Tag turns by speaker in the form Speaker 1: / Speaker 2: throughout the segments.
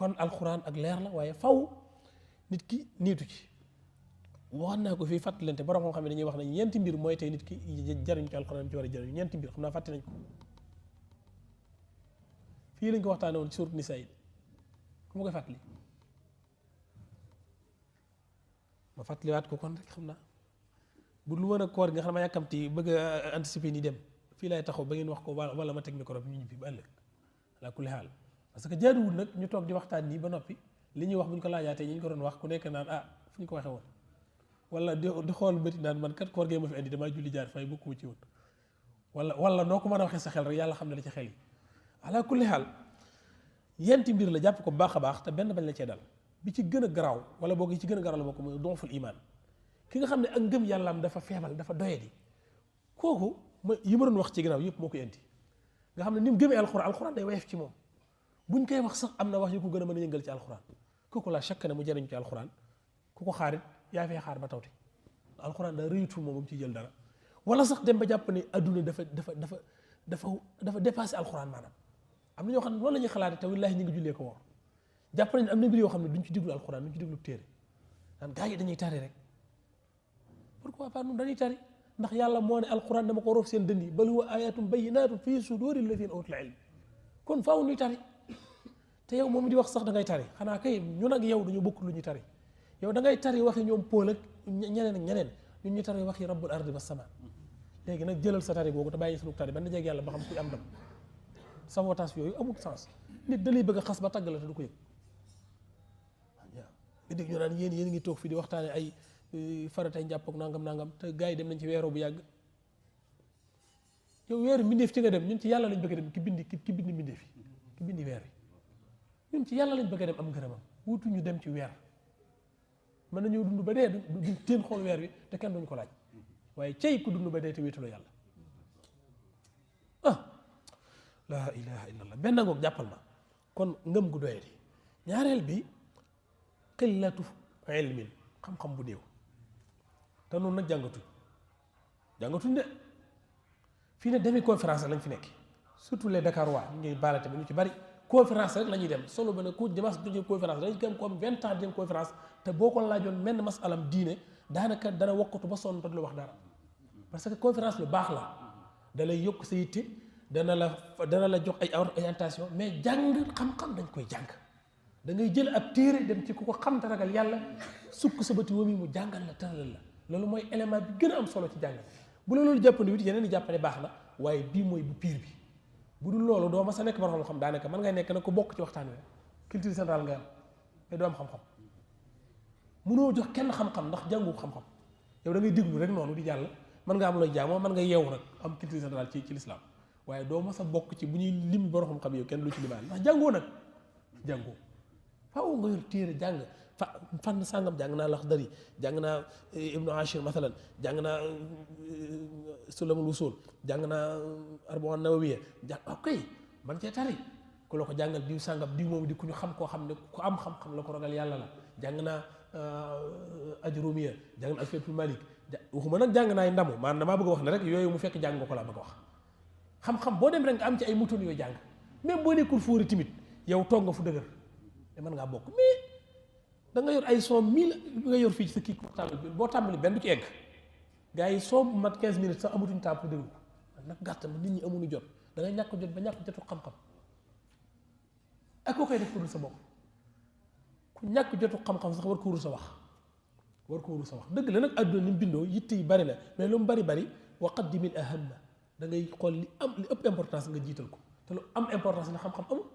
Speaker 1: kon alquran ak leer la waaye faw nit ki niitu ci waxoon naa ko fii fàttalante borom xam-xam ne dañuy wax ne ñeenti mbir mooy tey nit ki jariñ ci alquran ci war a jariñ ñeenti mbir xam naa fàtte nañ ko fii lañ ko waxtaane woon ci surat Nisaa yi ku ma koy fàttali ma fàttaliwaat ko kon rek xam naa bu lu mën a koor gi nga xam ne ma yàkkamti bëgg a anticiper ni dem fii laay taxaw ba ngeen wax ko wala ma teg micro bi ñu ñibbi ba ëllëg ala kulli xaal parce que jaaduwul nag ñu toog di waxtaan nii ba noppi li ñuy wax bu ñu ko laajaatee ñu ko doon wax ku nekk naan ah fu ñu ko waxee woon wala di xool bëti naan man kat koor gee ma fi indi damaa julli jaar fay bokkuma ci woon wala noo ko mën a waxee sa xel rek yàlla xam ne la ci xel yi ala kulli xaal yenti mbir la jàpp ko bu baax a baax te benn bañ la cee dal bi ci gën a garaaw wala boog yi ci gën a garaaw la bokk mooy donful iman ki nga xam ne ak ngëm yàllaam dafa feebal dafa doyadi kooku ma yi ma doon wax ci gannaaw yëpp moo koy indi nga xam ne ni mu gëmee alxuraan day woyof ci moom buñ koy wax sax am na wax yu ko gën a mën a yëngal ci alxuraan kooku la chaque ne mu jëriñ ci alxuraan ku ko xaarit yaa fee xaar ba tawti alxuraan daa rëyutu moom ci jël dara wala sax dem ba jàpp ne adduna dafa dépassé alxuraan maanaam am na ñoo xam ne loolu la ñuy xalaate te wallaahi ñu ngi jullee ko woor jàpp nañ am na mbir yoo xam ne duñ ci déglu alxuraan duñ ci déglu téere naan gaa yi dañuy tari rek pourquoi pas nun dañuy tari ndax yàlla moo ne alxuraan dama ko roof seen dënd yi bal huwa ayatum bayyinatum fi suduri alladhina utul ilm kon faaw ñuy tari te yow moom di wax sax da ngay tari xanaa kay ñun ak yow dañu bokk lu ñuy tari yow da ngay tari waxi ñoom Pool ak ñeneen ak ñeneen ñun ñu tari waxi rabbul ardi was sama léegi nag jëlal sa tari googu te bàyyi sunu tari ba dajeeg yàlla ba xam kuy am ndam sabotage yooyu amul sens nit da lay bëgg a xas ba tàgg la te du ko yëg waaw nga dégg ñu naan yéen ngi toog fii di waxtaane ay faratay njàpp ak nangam te gars yi dem nañ ci weeroo bu yàgg yow weeru mbindeef ci nga dem ñun ci yàlla lañ bëgg a dem ki bindi mbindeef yi ki bindi weer yi ñun ci yàlla lañ bëgg a dem am ngërëmam wutu ñu dem ci weer mën nañoo dund ba dee du teen xool weer wi te kenn duñ ko laaj waaye cey ku dund ba dee te wéetuloo yàlla laa ilaha illallah benn ngoog jàppal ma kon ngëm gu doyati ñaareel bi qillatu ilmin xam-xam bu néew te noonu nag jàngatuñ de fii ne demi conférence lañ fi nekk surtout les Dakarois ñu ngi baale tamit ñu ci bari conférence rek la ñuy dem solo ba ne ku dimanche du jëm conférence dañu gëm ko am 20 ans dem conférence te boo ko laajoon menn masalam diine daanaka dana wokkatu ba sonn te du la wax dara parce que conférence lu baax la da lay yokk sa yitte dana la jox ay orientation mais jàng xam-xam dañ koy jàng da ngay jël ab téere dem ci ku ko xam te ragal yàlla sukk sa bëti wóom yi mu jàngal la tëralal la loolu mooy élément bi gën a am solo ci jàng bu la loolu jàppandi wit yeneen i jàppane baax na waaye bii mooy bu pire bi bu dul loolu doo ma sa nekk borom xam daanaka mën ngay nekk nag ko bokk ci waxtaan wi culture générale nga am mais doo am xam-xam mënoo jox kenn xam-xam ndax jàngu xam-xam yow da ngay déglu rek noonu di jàll mën nga am looy jaamoo mën nga yeewu nag am culture générale ci l'islam waaye doo ma sa bokk ci bu ñuy lim borom xam-xam yow kenn lu ci limaale ndax jàngoo nag jàngoo faaw nga yor téere jàng fànn sàngam jàng naa Laxdari jàng naa Ibnu Ashir mathalan jàng naa Sulamul Wusul jàng naa Arba'un Nawawiyya ok man cee tari ku la ko jàngal diw sàngam diw moom di ku ñu xam koo xam ne ku am xam-xam la ko ragal yàlla la jàng naa Ajrumiya jàng naa Alfiyatul Malik waxuma nag jàng naa ay ndamu maanaam damaa bëgg a wax ne rek yooyu mu fekk jàng nga ko laa bëgg a wax xam-xam boo dem rek nga am ci ay mutuun yooyu jàng même boo nekkul fóori timit yow toog nga fu dëgër te mën ngaa bokk mais da nga yor ay son 1000 nga yor fii ci sa kii portable bi boo tàmbali benn du ci egg gars yi soo mat 15 minutes sax amatuñ temps pour déglu ko nag gàtt ma nit ñi amuñu jot da ngay ñàkk jot ba ñàkk jotu xam-xam ak koo koy def pour sa bopp ku ñàkk jotu xam-xam sax war ko wuru sa wax dëgg la nag àdduna ni mu bindoo yitte yi bari na mais lu mu bari wa qaddimil ahamma da ngay xool li ëpp importance nga jiital ko te lu am importance na xam-xam amul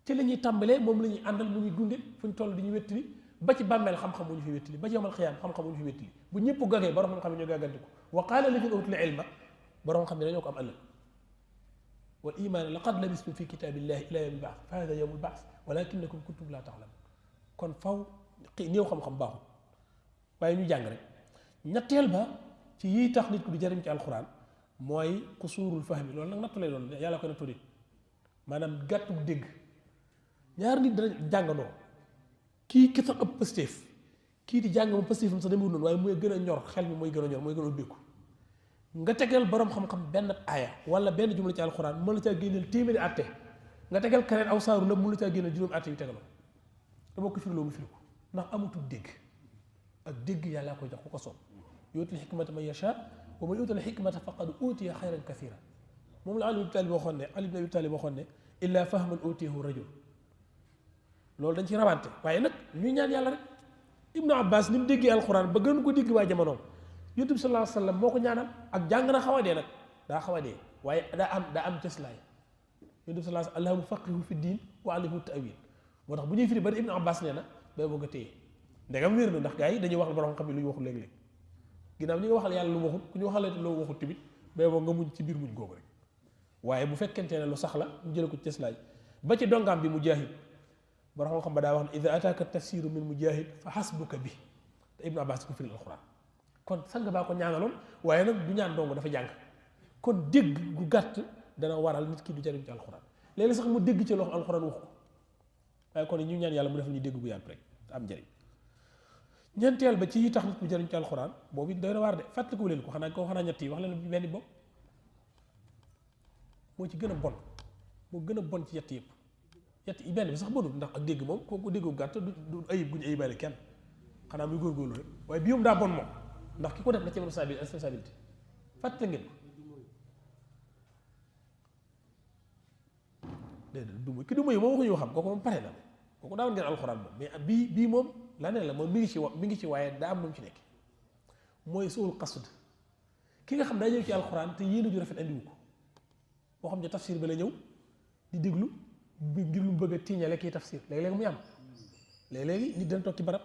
Speaker 1: ci la ñuy tàmbalee moom la ñuy àndal mu ñuy gunge fu ñu toll di ñu wettali ba ci bàmmeel xam-xam mu ñu fi wettali ba ci yawmal xiyaam xam-xam mu ñu fi wettali bu ñëpp gagee borom xam-xam yi ñu gàggandiku wa qaala alladhiina uutul ilma borom xam ne dañoo ko am ëllëg wal iimaan laqad labistum fi kitaabillahi ila yawmil ba'th fa haadha yawmul ba'th walaakinnakum kuntum laa ta'lamuun kon faw néew xam-xam baaxul waaye ñu jàng rek ñetteel ba ci yii tax nit ku di jëriñ ci alxuraan mooy qusuurul fahmi loolu nag nattu lay doon yàlla ko nattu nit maanaam gàttu dégg ñaar nit dana jàngandoo kii ki sax ëpp pëstéef kii di jàng moom pëstéefam sax demewul noonu waaye mooy gën a ñor xel mi mooy gën a ñor mooy gën a ubbeeku nga tegal borom xam-xam benn aaya wala benn jumla ci alxuraan mën la caa génneel téeméeri àtte nga tegal keneen aw saaru la mënu caa génne juróom at yu tegaloo te boo ko firiloo mu firi ko ndax amatul dégg ak dégg yàlla koy jox ku ko soob yuutil hikmata man yasha wa man yuutil hikmata faqad utiya xayran kathira moom la Ali ibn Abi Talib waxoon ne illa fahman utiyahu rajul loolu dañ ci rawante waaye nag ñuy ñaan yàlla rek Ibnu Abbas ni mu déggee alxuraan ba gën ko dégg waa jamonoom Yonent bi sallallahu alayhi wa sallam moo ko ñaanal ak jàng na xaw a dee nag daa xaw a dee waaye daa am cëslaay Yonent bi sallallahu alayhi wa sallam allahumma faqihu fi diin wa allimhu ta'wil moo tax bu ñuy firi bari Ibnu Abbas nee na bay boo nga téye ndegam wér na ndax gars yi dañuy wax borom xam ne lu ñu waxul léeg-léeg ginnaaw ñi nga waxal yàlla lu waxul ku ñu waxalee loo waxul tamit bay boo nga muñ ci biir muñ googu rek waaye bu fekkente ne lu sax la ñu jële ko ci cëslaay ba ci dongaam bi Mujaahid borom xam ba daa wax ne ida ataaka tafsiru min Mujaahid fa hasbuka bi te Ibnu Abbas ko firi alxuraan kon sang baa ko ñaanaloon waaye nag du ñaan dong dafa jàng kon dégg gu gàtt dana waral nit ki du jariñ ci alxuraan léegi sax mu dégg ci loxo alxuraan wax ko waaye kon ñu ñaan yàlla mu def ñu dégg gu yaatu rek am njëriñ ñeenteel ba ci tax nit ku jariñ ci alxuraan boobu doy na waar de fàttaliku leen ko xanaa ñett yi wax leen benn bopp moo ci gën a bon moo gën a bon ci yett yi benn bi sax bonul ndax ak dégg moom kooku dégg gu gàtt du ayib gu ñu ayibaale kenn xanaa muy góorgóorlu rek waaye bii moom daa bon moom ndax ki ko def na ci responsabilité fàttali ngeen ko déedéet du ki du moy moom waxuñu xam kooku moom pare na kooku daawoon ngeen alxuraan moom mais bii moom la ne la moom mi ngi ci waaye daa am lu mu ci nekk mooy suul qasd ki nga xam daa ñëw ci alxuraan te yéen a ju rafet andiwu ko boo xam ne tafsir ba la ñëw di déglu ngir lu mu bëgg a tiiñale kii tafsir léeg-léeg muy am léeg-léegi nit dana toog ci barab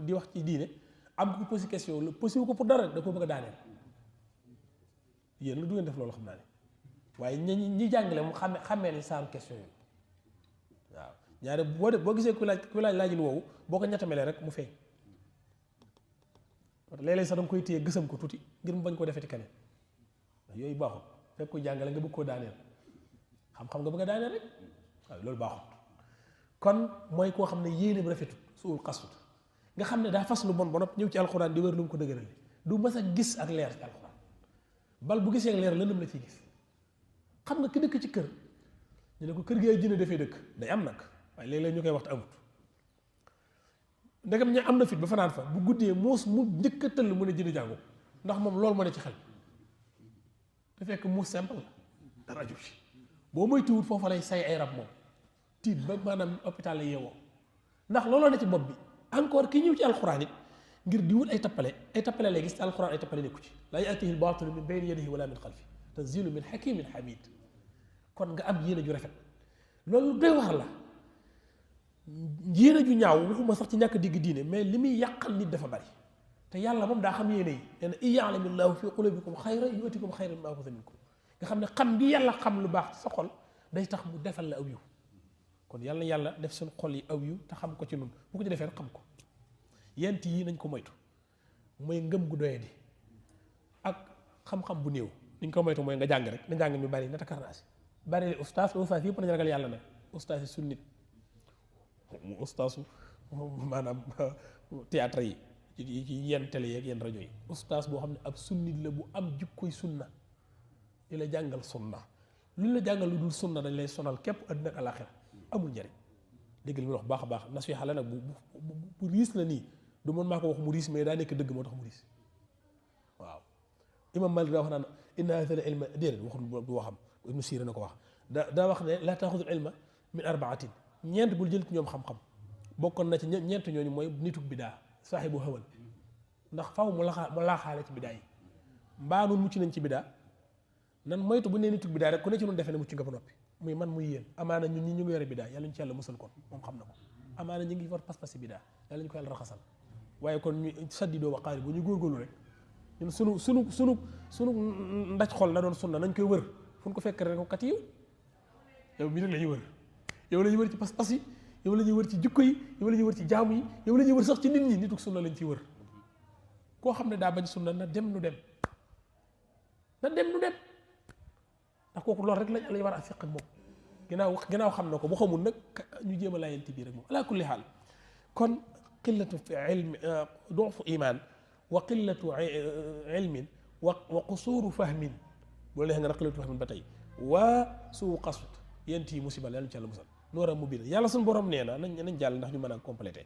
Speaker 1: di wax ci diine am ko posé question la posé wu ko pour dara da ko bëgg a daaneel yéen la du ngeen def loolu xam naa ne waaye ñi jàngale mu xàmmee ni saaru question yi waaw ñaare boo gisee ku laaj laajin woowu boo ko ñettamelee rek mu feeñ léeg-léeg sax danga koy téye gësam ko tuuti ngir mu bañ koo defeti keneen yooyu baaxul fekk koy jàngale nga bëgg koo daaneel xam-xam nga bëgg a daaneel rek waaw loolu baaxul kon mooy koo xam ne yéene bu rafetut suul xasut nga xam ne daa fas lu bon ba noppi ñëw ci alxuraan di wër lu mu ko dëgëral du mas a gis ak leer ci alxuraan bal bu gisee ak leer lëndëm la ciy gis xam nga ki dëkk ci kër ñu ne ko kër gi ay jinne dafay dëkk day am nag waaye léeg-léeg ñu koy waxtu amut ndegam ña am na fit ba fanaan fa bu guddee muus mu njëkk a tëll mu ne jinne jàngu ndax moom loolu moo ne ci xel te fekk muus simple la dara jub ci boo moytuwut foofa lay say ay rab moom tiit ba maanaam hôpital la yeewoo ndax looloo ne ci bopp bi encore ki ñëw ci alxuraan it ngir di wut ay tappale lay gis ci alxuraan ay tappale nekku ci laa yaatihi l-baatilu min bayni yadihi wala min xalfi tanzilu min hakimin hamid kon nga am yéene ju rafet loolu doy war la yéene ju ñaaw waxuma sax ci ñàkk digg diine mais li muy yàqal nit dafa bari te yàlla moom daa xam yéene yi nee na in ya'lamu llaahu fi qulubikum xayran yu'tikum xayran mimmaa axada minkum nga xam ne xam bi yàlla xam lu baax ci sa xol day tax mu defal la aw yiw kon yàlla yàlla def seen xol yi aw yiw te xam ko ci nun bu ko ci defee rek xam ko yent yi nañ ko moytu mooy ngëm gu doyee di ak xam-xam bu néew niñ ko moytu mooy nga jàng rek na njàng mi bari na takarnaasi bari ustaas yëpp nañ ragal yàlla nag ustaas yi sunnit mu ustaasu maanaam théâtre yi ci yenn télé yeeg yenn rajo yi ustaas boo xam ne ab sunnit la bu am jikkoy sunna di la jàngal sunna luñ la jàngal lu dul sunna dañ lay sonal képp àddina ak àllaaxira amul njariñ dégg li mu wax baax a baax nasiha la nag bu riis la nii du mën maa ko wax mu riis mais daa nekk dëgg moo tax mu riis waaw imam Malik daa wax naan inna haadha al ilma déedéet waxul du waxam Ibnu Siina na ko wax daa wax ne laa taaxudu al ilma min arbaatin ñeent bul jël ci ñoom xam-xam bokkoon na ci ñeent ñooñu mooy nituk bidaa saaxibu hawal ndax faw mu laaxaale ci bidaa yi mbaa nun mucc nañ ci bidaa nan moytu bu nee nituk bidaa rek ku ne ci nun defe ne mucc nga ba noppi muy man muy yéen amaana ñun ñi ñu ngi yore bidaa yàlla ñu ci yàlla musal kon moom xam na ko amaana ñu ngi war pas-pas bidaa yàlla ñu ko yàlla raxasal waaye kon ñu saddidoo wa qaari bu ñu góorgóorlu rek ñun sunu ndaj xol na doon sunna nañ koy wër fu ñu ko fekk rek ko kat yow bii nag la ñuy wër yow la ñuy wër ci pas-pas yi yow la ñuy wër ci jikko yi yow la ñuy wër ci jaamu yi yow la ñuy wër sax ci nit ñi nituk sunna lañ ciy wër koo xam ne daa bañ sunna na dem nu dem ndax kooku loolu rek lañ war a fiq ak moom ginnaaw xam na ko bu xamul nag ñu jéem a laayante bii rek moom ala kulli xaal kon qillatu ilmi dufu iman wa qillatu ilmin wa qusuuru fahmin boo lee nga na qillatu fahmin ba tey waa suu qasut yent yi musiba yàlla ci yàlla musal nooram mu biir yàlla suñu borom nee na nañ jàll ndax ñu mën a complété